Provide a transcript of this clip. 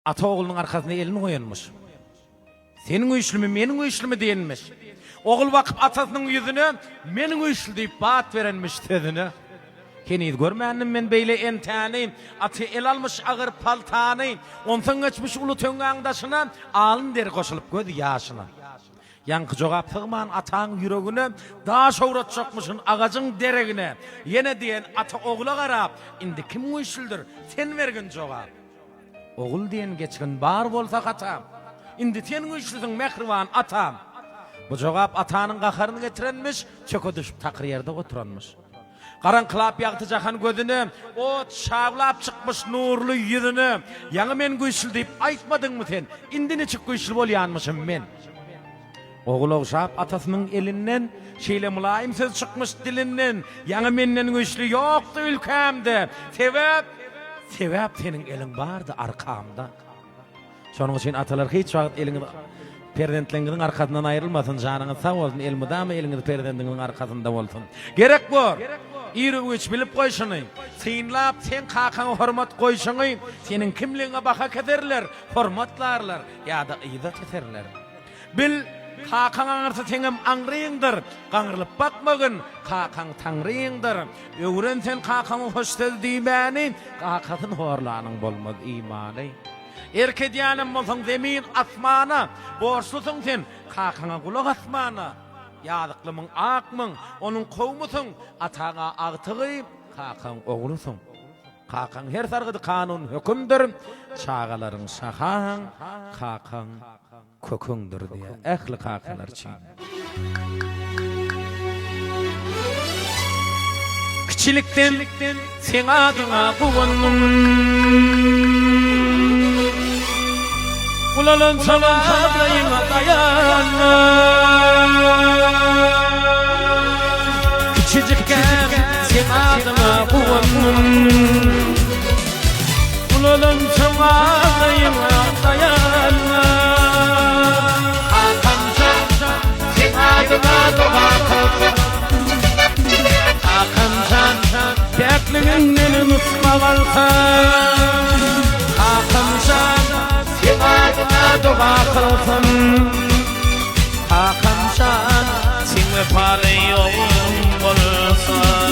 ata oğlunun arkasına elini koyanmış. Senin güçlü mü, benim güçlü mü diyenmiş. Oğul bakıp atasının yüzüne, benim güçlü deyip baat verenmiş dedini. Keniz görmeyendim ben beyle entaneyim, atı el almış ağır paltaneyim, ondan geçmiş ulu töngağındaşına, alın deri koşulup göz yaşına. Yankı cevap sığman atağın yüreğine, daha şovrat çokmuşsun ağacın deregine. Yine diyen ata oğula karab, indi kim güçlüdür, sen vergin cevap. Oğul diyen geçkin bar bolsa atam, indi sen güçlüsün mehrivan atam. Bu cevap atanın kakarını getirenmiş, çöke düşüp takır yerde oturanmış. Karanqılap yağtı jahan gözünü, o şavlap çıkmış nurlu yüzünü. Yanı men güçlü deyip aytmadın mı sen? İndini çık güçlü bolyanmışım men. Oğul oğşap atasının elinden, şeyle mülayim söz çıkmış dilinden. Yanı menden güçlü yoktu ülkemde. Sebep senin elin vardı arkamda. Şonun için atalar hiç vakit elini perdentliğinin arkasından ayrılmasın, canını sağ olsun, elmi dama elini perdentliğinin arkasında olsun. Gerek bu. İri üç bilip koyşunu, sinlap sen kakanı hormat koyşunu, senin kimliğine baka kederler, hormatlarlar, ya da iyida keserler. Bil, kakan anırsa senin anrıyındır, kanırlıp bakmagın, kakan tanrıyındır. Öğren sen kakanı hoş dedi beni, kakasın horlanın bolmaz imanı. Erkediyanım olsun zemin asmana, borçlusun sen, kakana kulak asmana. Yadıklımın akmın, onun kovmusun, atağa ağtığı, kakan oğlusun. Kakan her sargıdı kanun hükümdür, çağaların şahan, kakan kökündür diye ehli kakalar için. Kiçilikten sen adına kuvundun. Ulalın salayına dayanma. Küçücükken sen adına kuvundun. Ulalın salayına dayanma. Hakancan sen adına dua kılsın. Hakancan bekliğinden nusmavalsın. Hakancan sen adına dua kılsın. Hakancan sen vefalı yolun bulsun.